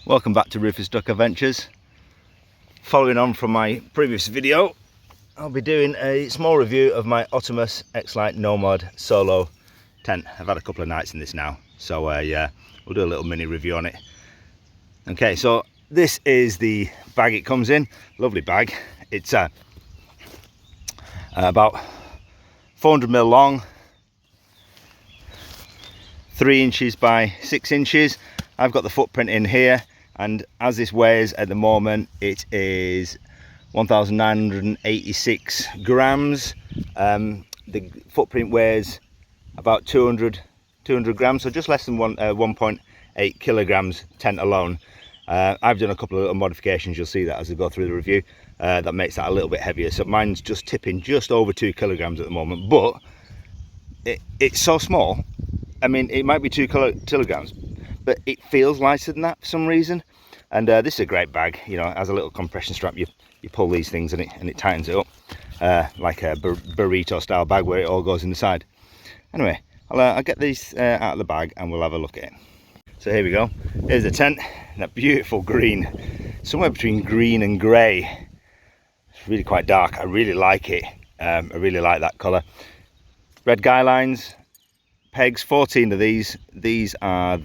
Welcome back to Rufus Duck Adventures. Following on from my previous video, I'll be doing a small review of my Otimos xlite nomad solo tent. I've had a couple of nights in this now, so yeah, we'll do a little mini review on it. Okay, so this is the bag it comes in. Lovely bag. It's about 400mm long, 3 inches by 6 inches. I've got the footprint in here, and as this weighs at the moment, it is 1,986 grams. The footprint weighs about 200 grams, so just less than 1.8 kilograms tent alone. I've done a couple of little modifications, you'll see that as I go through the review, that makes that a little bit heavier. So mine's just tipping just over 2 kilograms at the moment, but it's so small. I mean, it might be 2 kilograms, but it feels lighter than that for some reason. And this is a great bag, you know. It has a little compression strap. You pull these things and it tightens it up, like a burrito style bag where it all goes in the side. Anyway, I'll get these out of the bag and we'll have a look at it. So here we go. Here's the tent, that beautiful green, somewhere between green and grey. It's really quite dark. I really like it. I really like that colour. Red guy lines, pegs, 14 of these. These are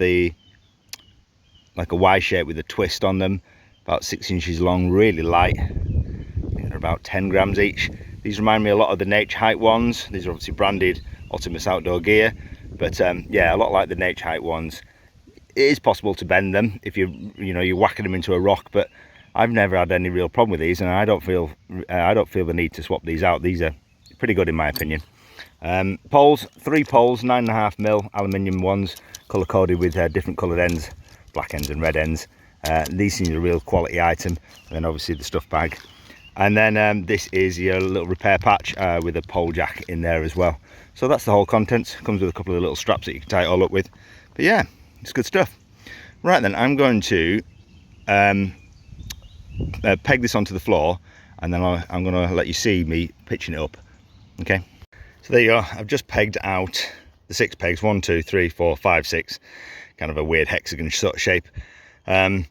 like a Y shape with a twist on them, about 6 inches long, really light. I think they're about 10 grams each. These remind me a lot of the Nature Height ones. These are obviously branded Otimos outdoor gear, but yeah, a lot like the Nature Height ones. It is possible to bend them if you're whacking them into a rock, but I've never had any real problem with these, and I don't feel the need to swap these out. These are pretty good in my opinion. Poles, 3 poles, 9.5mm aluminium ones, colour coded with different coloured ends, black ends and red ends. These seem a real quality item. And then obviously the stuff bag, and then this is your little repair patch with a pole jack in there as well. So that's the whole contents. Comes with a couple of little straps that you can tie it all up with. But yeah, it's good stuff. Right then, I'm going to peg this onto the floor, and then I'm going to let you see me pitching it up. Okay, so there you go. I've just pegged out the 6 pegs, 1, 2, 3, 4, 5, 6, kind of a weird hexagon sort of shape. And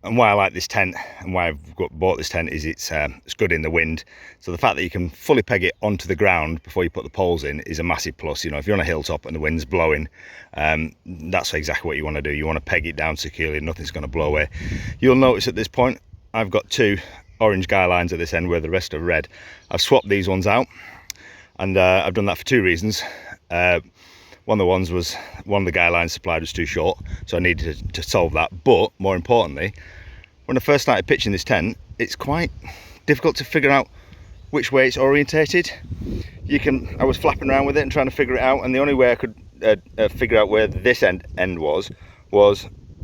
why I like this tent and why I've bought this tent is it's good in the wind. So the fact that you can fully peg it onto the ground before you put the poles in is a massive plus. You know, if you're on a hilltop and the wind's blowing, that's exactly what you want to do. You want to peg it down securely, nothing's going to blow away. You'll notice at this point I've got 2 orange guy lines at this end where the rest are red. I've swapped these ones out, and I've done that for 2 reasons. One of the guy lines supplied was too short, so I needed to solve that. But more importantly, when I first started pitching this tent, it's quite difficult to figure out which way it's orientated. I was flapping around with it and trying to figure it out, and the only way I could figure out where this end was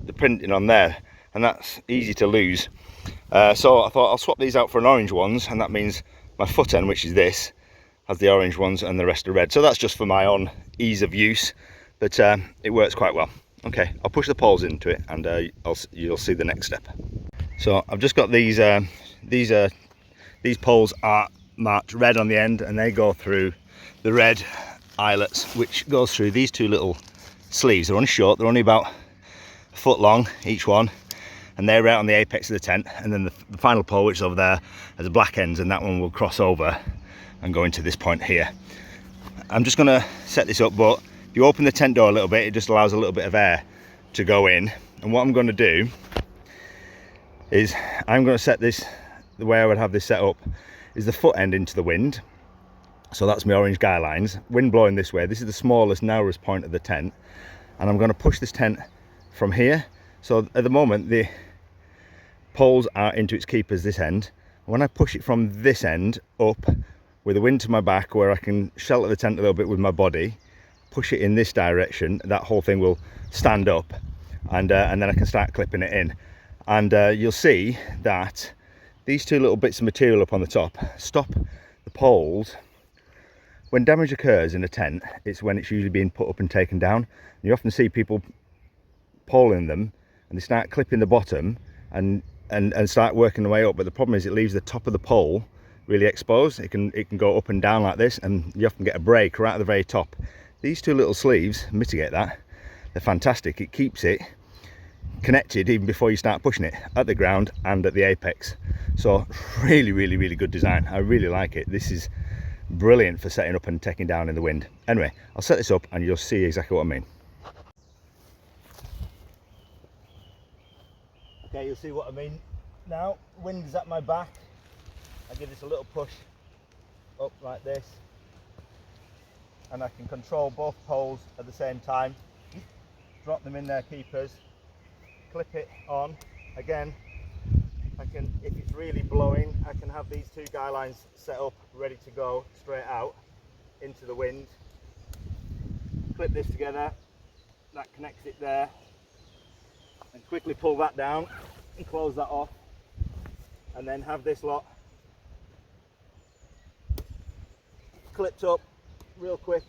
the printing on there, and that's easy to lose. So I thought I'll swap these out for an orange ones, and that means my foot end, which is this, has the orange ones and the rest are red. So that's just for my own ease of use, but it works quite well. Okay, I'll push the poles into it, and you'll see the next step. So I've just got these poles are marked red on the end, and they go through the red eyelets, which goes through these 2 little sleeves. They're only short, they're only about a foot long each one, and they're right on the apex of the tent. And then the final pole, which is over there, has a black ends, and that one will cross over and go into this point here. I'm just going to set this up, but if you open the tent door a little bit, it just allows a little bit of air to go in. And what I'm going to do is I'm going to set this, the way I would have this set up is the foot end into the wind. So that's my orange guy lines, wind blowing this way. This is the smallest, narrowest point of the tent, and I'm going to push this tent from here. So at the moment the poles are into its keepers this end. When I push it from this end up with the wind to my back, where I can shelter the tent a little bit with my body, push it in this direction, that whole thing will stand up, and then I can start clipping it in. And you'll see that these 2 little bits of material up on the top stop the poles. When damage occurs in a tent, it's when it's usually being put up and taken down. You often see people poling them, and they start clipping the bottom and start working their way up, but the problem is it leaves the top of the pole really exposed. It can go up and down like this, and you often get a break right at the very top. These 2 little sleeves mitigate that. They're fantastic. It keeps it connected even before you start pushing it at the ground and at the apex. So really good design. I really like it. This is brilliant for setting up and taking down in the wind. Anyway, I'll set this up and you'll see exactly what I mean. Okay, you'll see what I mean now. Wind is at my back. I give this a little push up like this, and I can control both poles at the same time. Drop them in their keepers, clip it on. Again, I can, if it's really blowing, I can have these two guy lines set up ready to go straight out into the wind. Clip this together, that connects it there, and quickly pull that down and close that off, and then have this lot clipped up real quick.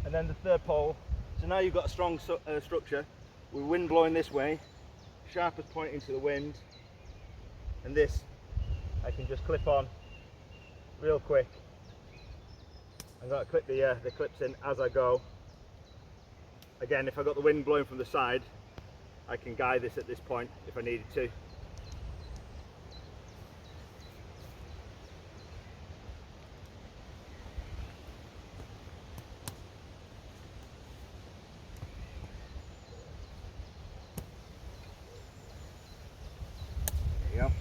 And then the third pole. So now you've got a strong structure with wind blowing this way, sharpest point into the wind, and this I can just clip on real quick. I'm going to clip the clips in as I go. Again, if I got the wind blowing from the side, I can guide this at this point if I needed to. There you go.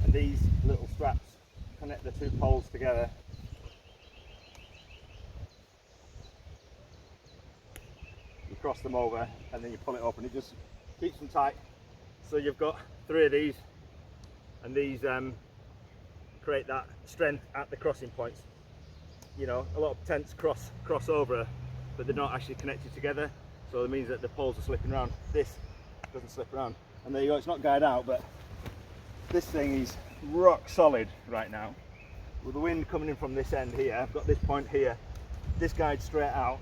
And these little straps connect the two poles together. Cross them over and then you pull it up and it just keeps them tight. So you've got three of these, and these create that strength at the crossing points. You know, a lot of tents cross over, but they're not actually connected together, so it means that the poles are slipping around. This doesn't slip around, and there you go. It's not guyed out, but this thing is rock solid right now. With the wind coming in from this end here, I've got this point here, this guides straight out.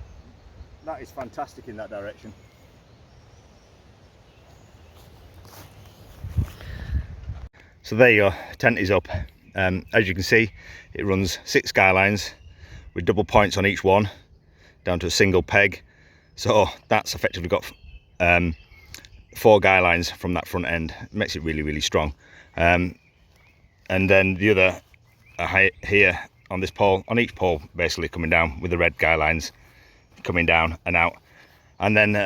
That is fantastic in that direction. So there you go, tent is up. As you can see, it runs 6 skylines with double points on each one, down to a single peg. So that's effectively got 4 guy lines from that front end. It makes it really strong. And then the other height here on this pole, on each pole basically coming down with the red guy lines coming down and out, and then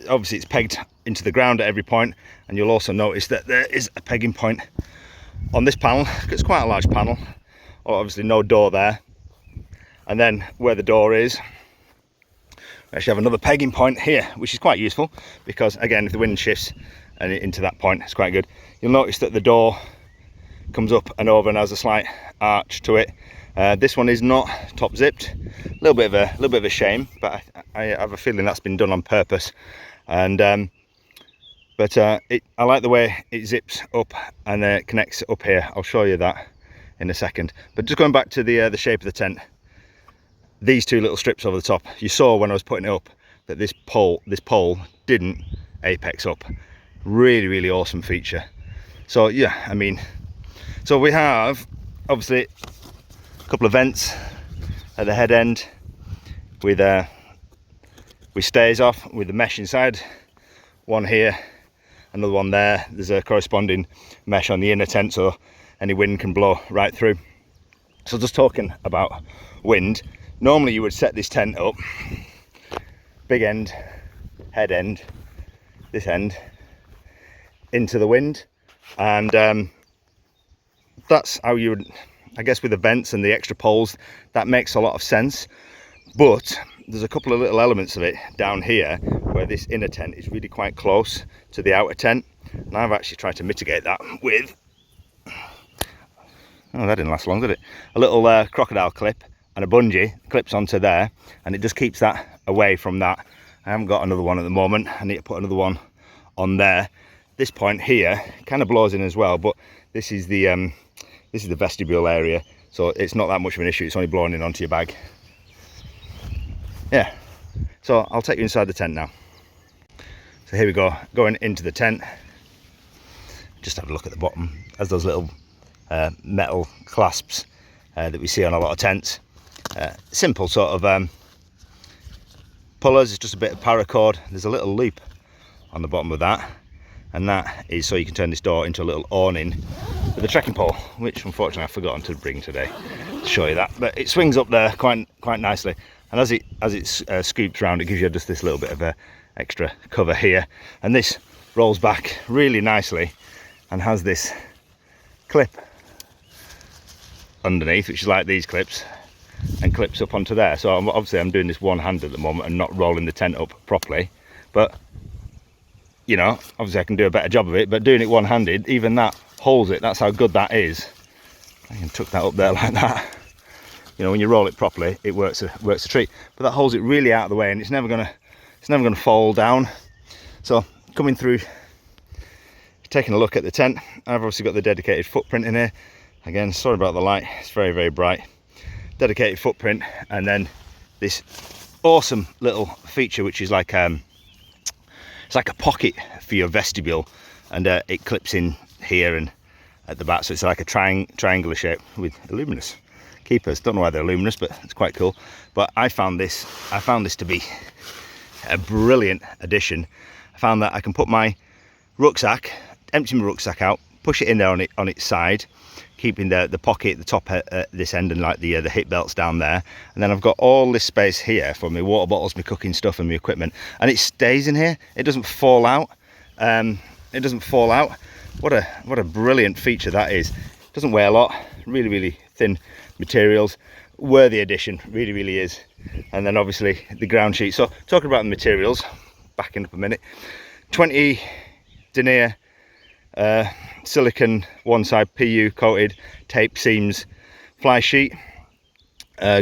obviously it's pegged into the ground at every point, and you'll also notice that there is a pegging point on this panel. It's quite a large panel, obviously no door there, and then where the door is, we actually have another pegging point here, which is quite useful because again, if the wind shifts and into that point, it's quite good. You'll notice that the door comes up and over and has a slight arch to it. This one is not top zipped, a little bit of a shame, but I have a feeling that's been done on purpose. And I like the way it zips up and it connects up here. I'll show you that in a second. But just going back to the shape of the tent, these two little strips over the top, you saw when I was putting it up that this pole didn't apex up. Really awesome feature. So yeah, I mean, so we have obviously a couple of vents at the head end with stays off with the mesh inside. One here, another one there. There's a corresponding mesh on the inner tent so any wind can blow right through. So just talking about wind, normally you would set this tent up, big end, head end, this end, into the wind, and that's how you would, I guess, with the vents and the extra poles, that makes a lot of sense. But there's a couple of little elements of it down here where this inner tent is really quite close to the outer tent, and I've actually tried to mitigate that with, oh, that didn't last long, did it? A little crocodile clip and a bungee clips onto there, and it just keeps that away from that. I haven't got another one at the moment. I need to put another one on there. This point here kind of blows in as well, but this is the vestibule area, so it's not that much of an issue. It's only blowing in onto your bag. Yeah, so I'll take you inside the tent now. So here we go, going into the tent. Just have a look at the bottom, as those little metal clasps that we see on a lot of tents. simple sort of pullers. It's just a bit of paracord. There's a little loop on the bottom of that, and that is so you can turn this door into a little awning with a trekking pole, which unfortunately I've forgotten to bring today to show you that. But it swings up there quite nicely, and as it scoops around, it gives you just this little bit of a extra cover here, and this rolls back really nicely and has this clip underneath, which is like these clips, and clips up onto there. So obviously I'm doing this one-handed at the moment and not rolling the tent up properly, but you know, obviously I can do a better job of it, but doing it one-handed, even that holds it. That's how good that is. I can tuck that up there like that. You know, when you roll it properly, it works a treat. But that holds it really out of the way, and it's never gonna fall down. So coming through, taking a look at the tent, I've obviously got the dedicated footprint in here. Again, sorry about the light, it's very, very bright. Dedicated footprint, and then this awesome little feature, which is like it's like a pocket for your vestibule, and it clips in here and at the back, so it's like a triangular shape with luminous keepers. Don't know why they're luminous, but it's quite cool. But I found this to be a brilliant addition. I found that I can put my rucksack, empty my rucksack out, push it in there on its side, keeping the pocket at the top at this end, and like the hip belts down there, and then I've got all this space here for my water bottles, my cooking stuff, and my equipment, and it stays in here. It doesn't fall out. It doesn't fall out. What a brilliant feature that is. It doesn't weigh a lot. Really thin materials. Worthy addition. Really is. And then obviously the ground sheet. So talking about the materials, backing up a minute. 20 denier silicon one side PU coated tape seams fly sheet.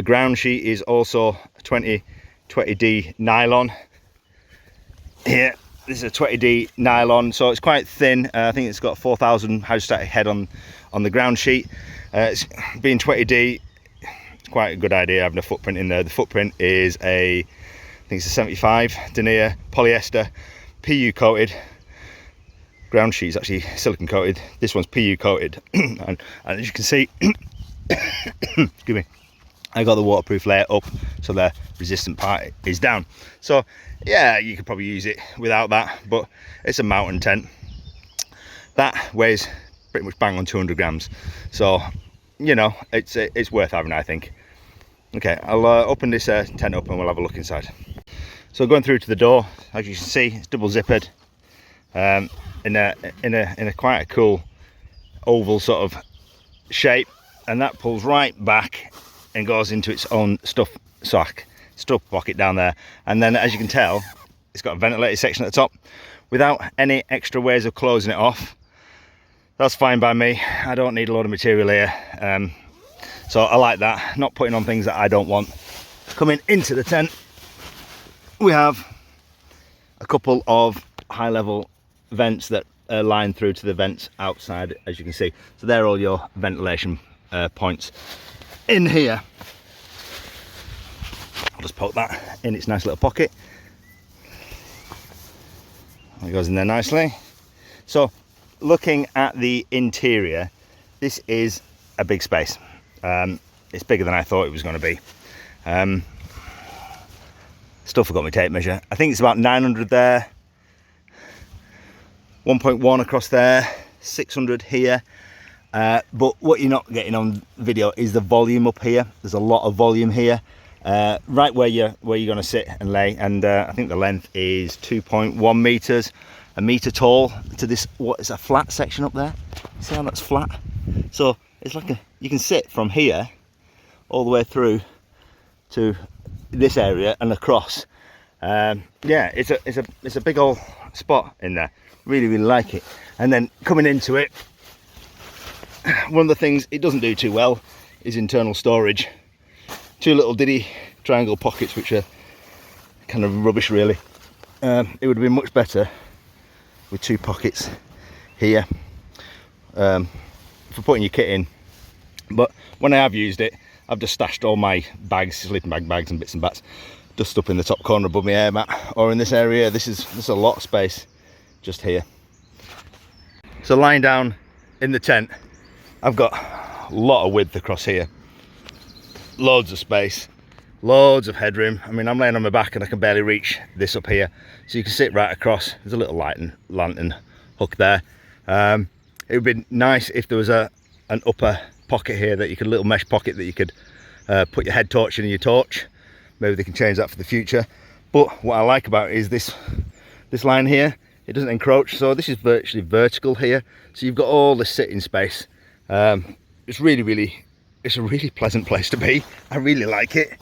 Ground sheet is also 20D nylon. Here, this is a 20D nylon, so it's quite thin. I think it's got 4,000 hydrostatic head on the ground sheet. It's being 20D, it's quite a good idea having a footprint in there. The footprint is I think it's a 75 denier polyester PU coated. Ground sheet is actually silicon coated. This one's PU coated, and as you can see, excuse me, I got the waterproof layer up, so the resistant part is down. So yeah, you could probably use it without that, but it's a mountain tent that weighs pretty much bang on 200 grams. So you know, it's worth having, I think. Okay, I'll open this tent up and we'll have a look inside. So going through to the door, as you can see, it's double zippered. In a quite a cool oval sort of shape, and that pulls right back and goes into its own stuff pocket down there. And then, as you can tell, it's got a ventilated section at the top without any extra ways of closing it off. That's fine by me. I don't need a lot of material here, so I like that, not putting on things that I don't want. Coming into the tent, we have a couple of high level vents that line through to the vents outside, as you can see. So they're all your ventilation points in here. I'll just poke that in its nice little pocket. It goes in there nicely. So looking at the interior, this is a big space. It's bigger than I thought it was going to be. Still forgot my tape measure. I think it's about 900 there, 1.1 across there, 600 here. But what you're not getting on video is the volume up here. There's a lot of volume here, right where you're going to sit and lay. And I think the length is 2.1 meters, a meter tall to this. What is a flat section up there? See how that's flat? So it's like you can sit from here all the way through to this area and across. Yeah, it's a big old spot in there. Really like it. And then coming into it, one of the things it doesn't do too well is internal storage. Two little diddy triangle pockets, which are kind of rubbish really. It would have been much better with two pockets here for putting your kit in. But when I have used it, I've just stashed all my bags, sleeping bags and bits and bats, just up in the top corner above my air mat, or in this area. There's a lot of space just here. So lying down in the tent, I've got a lot of width across here. loads of space, loads of headroom. I mean, I'm laying on my back and I can barely reach this up here, so you can sit right across. There's a little lantern hook there. It would be nice if there was an upper pocket here that you could, a little mesh pocket that you could put your head torch in and your torch. Maybe they can change that for the future. But what I like about it is this line here, it doesn't encroach, so this is virtually vertical here, so you've got all this sitting space. It's it's a really pleasant place to be. I really like it.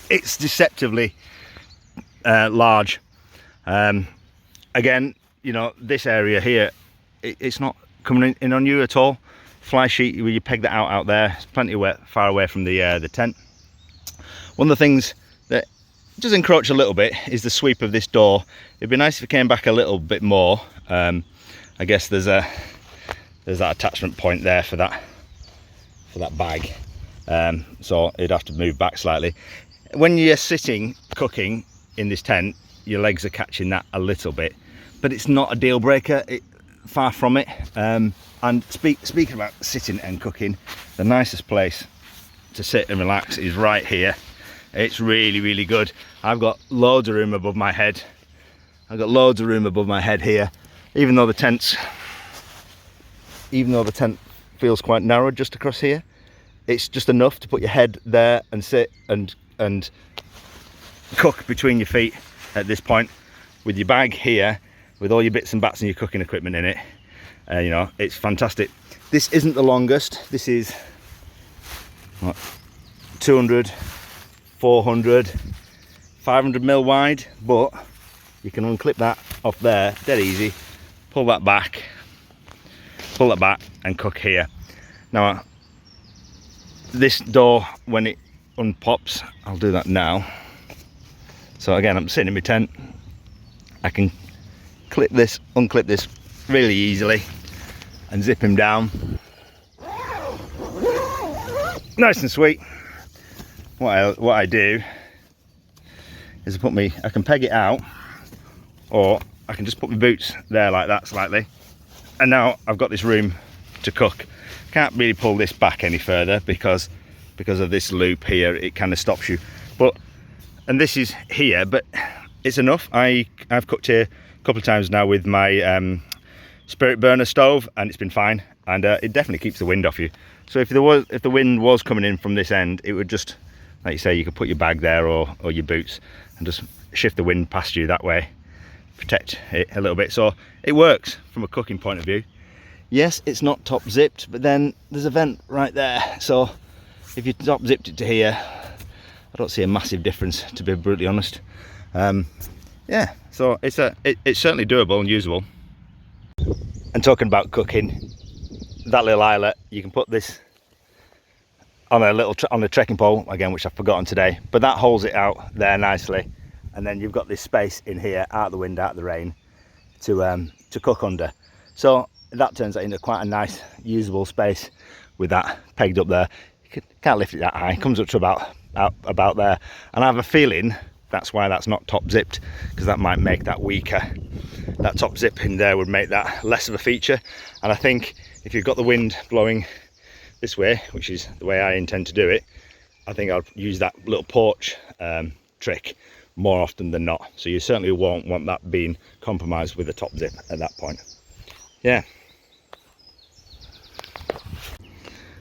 It's deceptively large. Again, you know, this area here, it's not coming in on you at all. Fly sheet, where you peg that out there, it's plenty far away from the tent. One of the things that does encroach a little bit is the sweep of this door. It'd be nice if it came back a little bit more. I guess there's that attachment point there for that bag, so it'd have to move back slightly. When you're sitting cooking in this tent, your legs are catching that a little bit, but it's not a deal breaker, far from it. And speaking about sitting and cooking, the nicest place to sit and relax is right here. It's really good. I've got loads of room above my head. Here, even though the tent feels quite narrow just across here. It's just enough to put your head there and sit and cook between your feet at this point, with your bag here, with all your bits and bats and your cooking equipment in it. You know, it's fantastic. This isn't the longest. This is what, 200, 400, 500 mil wide, but you can unclip that off there dead easy, pull that back and cook here. Now this door, when it unpops, I'll do that now. So again, I'm sitting in my tent, I can unclip this really easily and zip him down, nice and sweet. What I do is I can peg it out, or I can just put my boots there like that slightly, and now I've got this room to cook. Can't really pull this back any further because of this loop here. It kind of stops you, and this is here, but it's enough. I've cooked here a couple of times now with my spirit burner stove, and it's been fine, and it definitely keeps the wind off you. So if the wind was coming in from this end, it would just, like you say, you could put your bag there or your boots and just shift the wind past you that way, protect it a little bit. So it works from a cooking point of view. Yes, it's not top zipped, but then there's a vent right there, so if you top zipped it to here, I don't see a massive difference, to be brutally honest. Yeah, so it's certainly doable and usable. And talking about cooking, that little eyelet, you can put this on a trekking pole again, which I've forgotten today, but that holds it out there nicely, and then you've got this space in here, out of the wind, out of the rain, to cook under. So that turns out into quite a nice usable space with that pegged up there. You can't lift it that high, it comes up to about there, and I have a feeling that's why that's not top zipped, because that might make that weaker. That top zip in there would make that less of a feature, and I think if you've got the wind blowing this way, which is the way I intend to do it, I think I'll use that little porch trick more often than not. So you certainly won't want that being compromised with a top zip at that point. Yeah.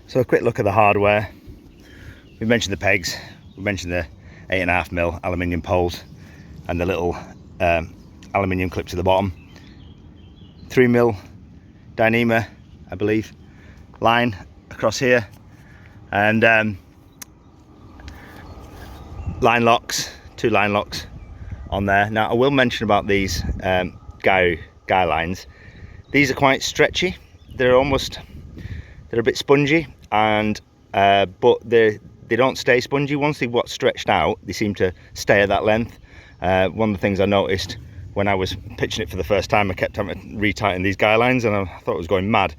So a quick look at the hardware. We mentioned the pegs, we mentioned the 8.5mm aluminium poles and the little aluminium clips at the bottom. 3mm Dyneema, I believe, line across here, and line locks, 2 line locks on there. Now I will mention about these guy lines. These are quite stretchy. They're a bit spongy, and but they don't stay spongy. Once they've got stretched out, they seem to stay at that length. One of the things I noticed when I was pitching it for the first time, I kept having to retighten these guy lines, and I thought I was going mad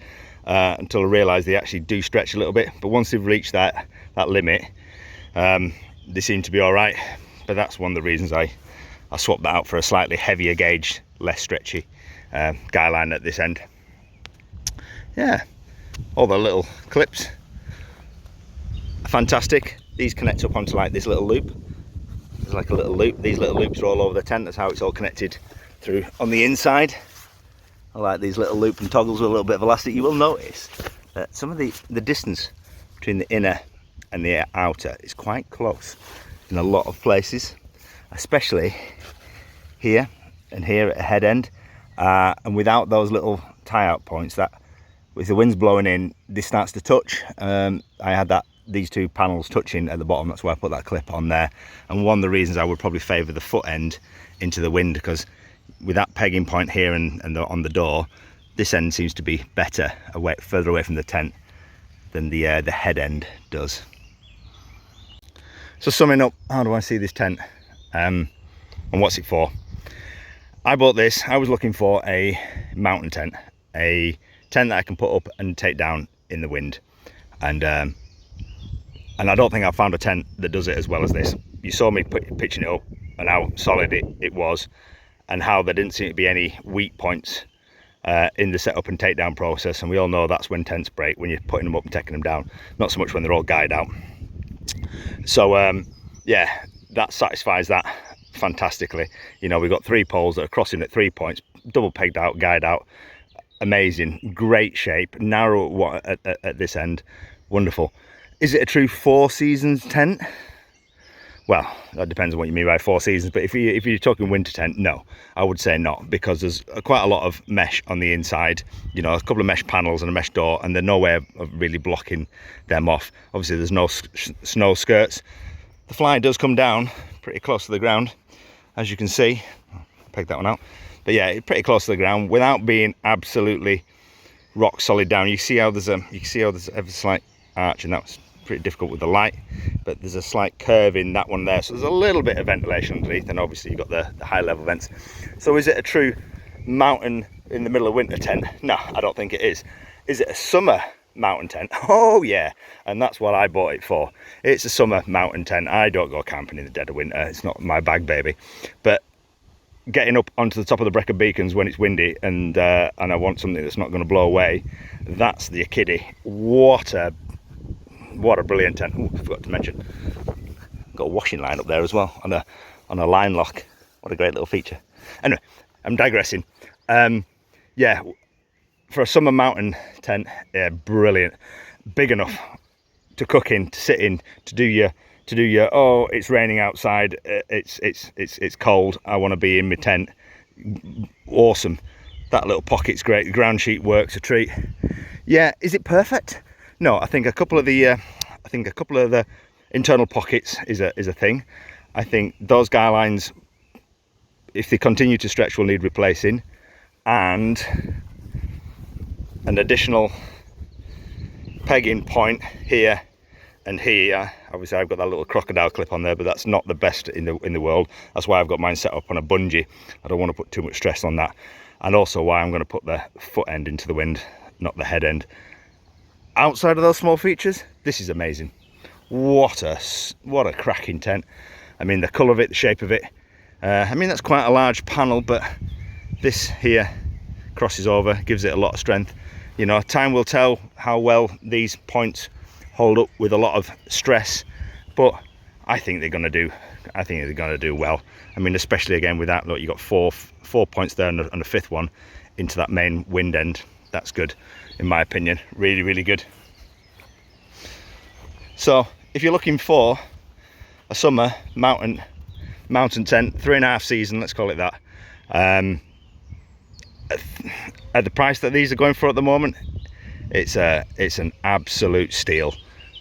until I realised they actually do stretch a little bit. But once they've reached that limit, they seem to be all right. But that's one of the reasons I swapped that out for a slightly heavier gauge, less stretchy guy line at this end. Yeah, all the little clips. I fantastic. These connect up onto like this little loop. There's like a little loop. These little loops are all over the tent. That's how it's all connected through on the inside. I like these little loop and toggles with a little bit of elastic. You will notice that some of the distance between the inner and the outer is quite close in a lot of places, especially here and here at the head end. And without those little tie-out points, that with the winds blowing in, this starts to touch. I had these two panels touching at the bottom. That's why I put that clip on there. And one of the reasons I would probably favour the foot end into the wind, because with that pegging point here and on the door, this end seems to be better further away from the tent than the head end does. So summing up, how do I see this tent and what's it for? I bought this. I was looking for a mountain tent, a tent that I can put up and take down in the wind, and I don't think I've found a tent that does it as well as this. You saw me pitching it up and how solid it was, and how there didn't seem to be any weak points in the setup and takedown process. And we all know that's when tents break, when you're putting them up and taking them down, not so much when they're all guyed out. So yeah, that satisfies that fantastically. You know, we've got 3 poles that are crossing at 3 points, double pegged out, guyed out, amazing, great shape, narrow at this end, wonderful. Is it a true 4 seasons tent? Well, that depends on what you mean by 4 seasons, but if you're talking winter tent, no, I would say not, because there's quite a lot of mesh on the inside, you know, a couple of mesh panels and a mesh door, and there's no way of really blocking them off. Obviously there's no snow skirts. The fly does come down pretty close to the ground, as you can see. I'll peg that one out. But yeah, pretty close to the ground without being absolutely rock solid down. You see how there's ever slight arch, and that's pretty difficult with the light, but there's a slight curve in that one there, so there's a little bit of ventilation underneath, and obviously you've got the high level vents. So is it a true mountain in the middle of winter tent? No, I don't think it is. Is it a summer mountain tent? Oh yeah, and that's what I bought it for. It's a summer mountain tent. I don't go camping in the dead of winter. It's not my bag, baby. But getting up onto the top of the Brecon Beacons when it's windy and I want something that's not going to blow away, that's the kiddie. What a brilliant tent. Ooh, I forgot to mention, got a washing line up there as well on a line lock. What a great little feature. Anyway, I'm digressing. Yeah, for a summer mountain tent, yeah, brilliant. Big enough to cook in, to sit in, to do your oh, it's raining outside, it's cold, I want to be in my tent. Awesome. That little pocket's great. The ground sheet works a treat. Yeah, is it perfect? No, I think a couple of the internal pockets is a thing. I think those guy lines, if they continue to stretch, will need replacing, and an additional pegging point here and here. Obviously I've got that little crocodile clip on there, but that's not the best in the world. That's why I've got mine set up on a bungee. I don't want to put too much stress on that, and also why I'm going to put the foot end into the wind, not the head end. Outside of those small features, this is amazing. What a cracking tent. I mean, the colour of it, the shape of it. I mean, that's quite a large panel, but this here crosses over, gives it a lot of strength. You know, time will tell how well these points hold up with a lot of stress, but I think they're going to do well. I mean, especially again with that, look, you got four points there and a fifth one into that main wind end. That's good, in my opinion. Really, really good. So if you're looking for a summer mountain tent, 3.5 season, let's call it that, at the price that these are going for at the moment, it's an absolute steal.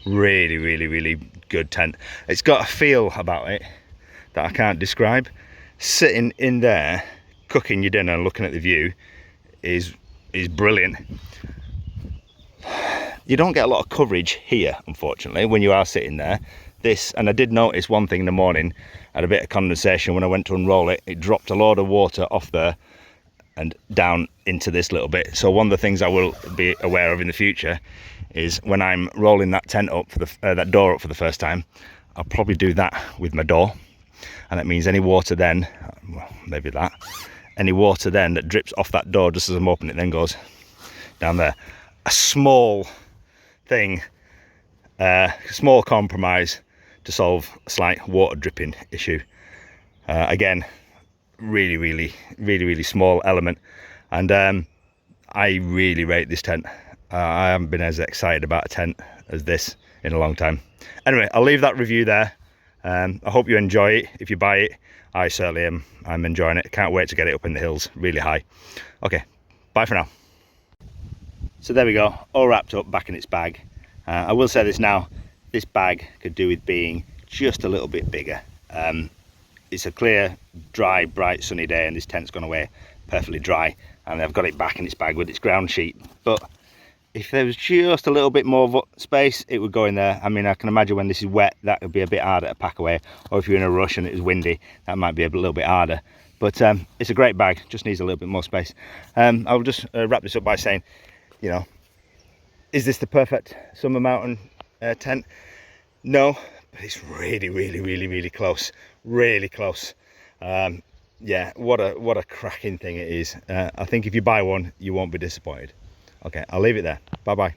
Really, really, really good tent. It's got a feel about it that I can't describe. Sitting in there cooking your dinner and looking at the view is brilliant. You don't get a lot of coverage here, unfortunately, when you are sitting there. And I did notice one thing in the morning, had a bit of condensation when I went to unroll it. It dropped a load of water off there and down into this little bit. So one of the things I will be aware of in the future is when I'm rolling that tent up for that door up for the first time, I'll probably do that with my door, and that means any water then, well, maybe that, any water then that drips off that door just as I'm opening it then goes down there. A small thing, small compromise to solve a slight water dripping issue. Again, really small element, and I really rate this tent. I haven't been as excited about a tent as this in a long time. Anyway, I'll leave that review there. I hope you enjoy it. If you buy it, I certainly am. I'm enjoying it. Can't wait to get it up in the hills really high. Okay, bye for now. So there we go, all wrapped up, back in its bag. I will say this now, this bag could do with being just a little bit bigger. It's a clear, dry, bright, sunny day, and this tent's gone away perfectly dry, and I've got it back in its bag with its ground sheet. But if there was just a little bit more space, it would go in there. I mean, I can imagine when this is wet, that would be a bit harder to pack away, or if you're in a rush and it was windy, that might be a little bit harder. But it's a great bag, just needs a little bit more space. I'll just wrap this up by saying, you know, is this the perfect summer mountain tent? No, but it's really close, really close. Yeah, what a cracking thing it is. I think if you buy one, you won't be disappointed. Okay, I'll leave it there. Bye bye.